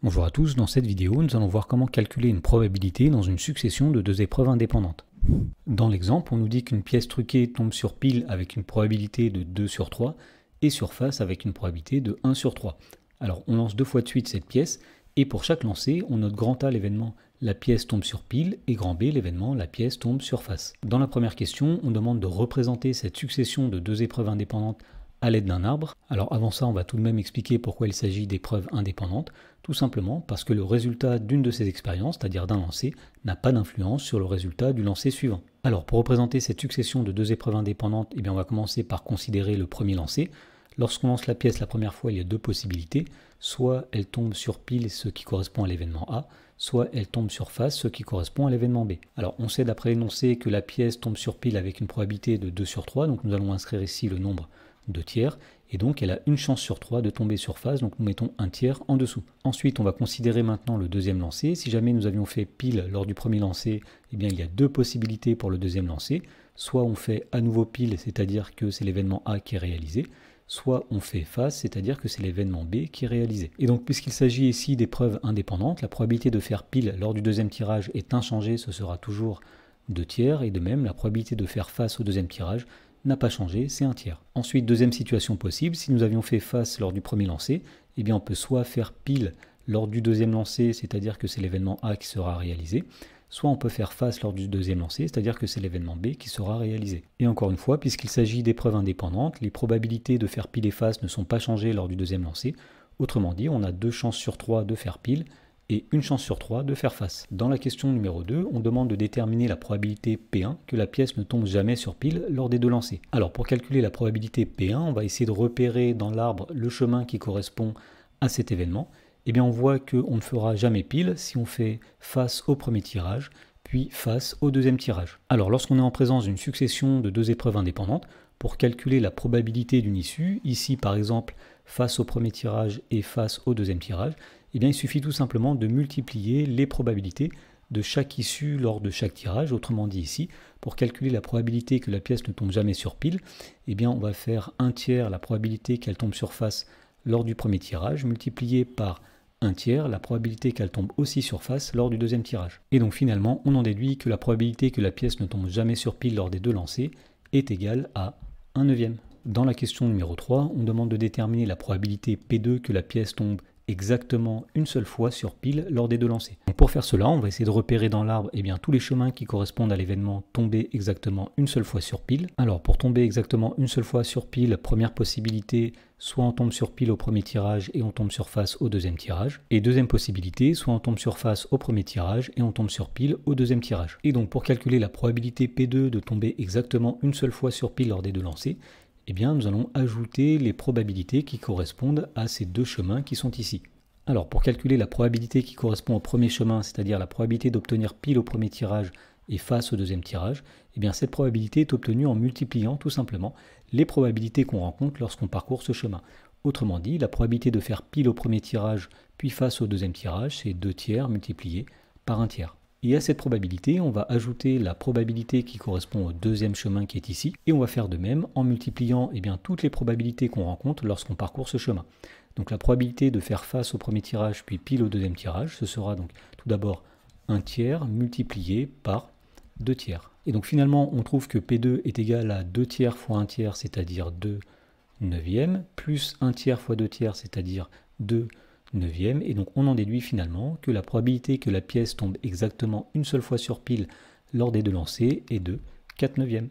Bonjour à tous, dans cette vidéo, nous allons voir comment calculer une probabilité dans une succession de deux épreuves indépendantes. Dans l'exemple, on nous dit qu'une pièce truquée tombe sur pile avec une probabilité de 2 sur 3 et sur face avec une probabilité de 1 sur 3. Alors on lance deux fois de suite cette pièce et pour chaque lancer, on note grand A l'événement la pièce tombe sur pile et grand B l'événement la pièce tombe sur face. Dans la première question, on demande de représenter cette succession de deux épreuves indépendantes à l'aide d'un arbre. Alors avant ça, on va tout de même expliquer pourquoi il s'agit d'épreuves indépendantes. Tout simplement parce que le résultat d'une de ces expériences, c'est-à-dire d'un lancer, n'a pas d'influence sur le résultat du lancer suivant. Alors pour représenter cette succession de deux épreuves indépendantes, on va commencer par considérer le premier lancer. Lorsqu'on lance la pièce la première fois, il y a deux possibilités. Soit elle tombe sur pile, ce qui correspond à l'événement A, soit elle tombe sur face, ce qui correspond à l'événement B. Alors on sait d'après l'énoncé que la pièce tombe sur pile avec une probabilité de 2 sur 3, donc nous allons inscrire ici le nombre de tiers, et donc elle a une chance sur 3 de tomber sur face, donc nous mettons un tiers en dessous. Ensuite, on va considérer maintenant le deuxième lancer. Si jamais nous avions fait pile lors du premier lancer, il y a deux possibilités pour le deuxième lancer. Soit on fait à nouveau pile, c'est-à-dire que c'est l'événement A qui est réalisé, soit on fait face, c'est-à-dire que c'est l'événement B qui est réalisé. Et donc puisqu'il s'agit ici d'épreuves indépendantes, la probabilité de faire pile lors du deuxième tirage est inchangée, ce sera toujours 2 tiers, et de même la probabilité de faire face au deuxième tirage n'a pas changé, c'est un tiers. Ensuite, deuxième situation possible, si nous avions fait face lors du premier lancer, on peut soit faire pile lors du deuxième lancer, c'est-à-dire que c'est l'événement A qui sera réalisé, soit on peut faire face lors du deuxième lancer, c'est-à-dire que c'est l'événement B qui sera réalisé. Et encore une fois, puisqu'il s'agit d'épreuves indépendantes, les probabilités de faire pile et face ne sont pas changées lors du deuxième lancer. Autrement dit, on a 2 chances sur 3 de faire pile et une chance sur 3 de faire face. Dans la question numéro 2, on demande de déterminer la probabilité P1 que la pièce ne tombe jamais sur pile lors des deux lancers. Alors pour calculer la probabilité P1, on va essayer de repérer dans l'arbre le chemin qui correspond à cet événement. On voit qu'on ne fera jamais pile si on fait face au premier tirage, puis face au deuxième tirage. Alors lorsqu'on est en présence d'une succession de deux épreuves indépendantes, pour calculer la probabilité d'une issue, ici par exemple face au premier tirage et face au deuxième tirage, il suffit tout simplement de multiplier les probabilités de chaque issue lors de chaque tirage. Autrement dit ici, pour calculer la probabilité que la pièce ne tombe jamais sur pile, on va faire 1 tiers la probabilité qu'elle tombe sur face lors du premier tirage, multiplié par 1 tiers la probabilité qu'elle tombe aussi sur face lors du deuxième tirage. Et donc finalement, on en déduit que la probabilité que la pièce ne tombe jamais sur pile lors des deux lancers est égale à 1 neuvième. Dans la question numéro 3, on demande de déterminer la probabilité P2 que la pièce tombe exactement une seule fois sur pile lors des deux lancers. Donc pour faire cela, on va essayer de repérer dans l'arbre tous les chemins qui correspondent à l'événement tomber exactement une seule fois sur pile. Alors pour tomber exactement une seule fois sur pile, première possibilité, soit on tombe sur pile au premier tirage et on tombe sur face au deuxième tirage. Et deuxième possibilité, soit on tombe sur face au premier tirage et on tombe sur pile au deuxième tirage. Et donc pour calculer la probabilité P2 de tomber exactement une seule fois sur pile lors des deux lancers, nous allons ajouter les probabilités qui correspondent à ces deux chemins qui sont ici. Alors pour calculer la probabilité qui correspond au premier chemin, c'est-à-dire la probabilité d'obtenir pile au premier tirage et face au deuxième tirage, cette probabilité est obtenue en multipliant tout simplement les probabilités qu'on rencontre lorsqu'on parcourt ce chemin. Autrement dit, la probabilité de faire pile au premier tirage puis face au deuxième tirage, c'est 2 tiers multiplié par 1 tiers. Et à cette probabilité, on va ajouter la probabilité qui correspond au deuxième chemin qui est ici, et on va faire de même en multipliant toutes les probabilités qu'on rencontre lorsqu'on parcourt ce chemin. Donc la probabilité de faire face au premier tirage puis pile au deuxième tirage, ce sera donc tout d'abord 1 tiers multiplié par 2 tiers. Et donc finalement, on trouve que P2 est égal à 2 tiers fois 1 tiers, c'est-à-dire 2 neuvièmes, plus 1 tiers fois 2 tiers, c'est-à-dire 2 neuvième, et donc on en déduit finalement que la probabilité que la pièce tombe exactement une seule fois sur pile lors des deux lancers est de 4 neuvièmes.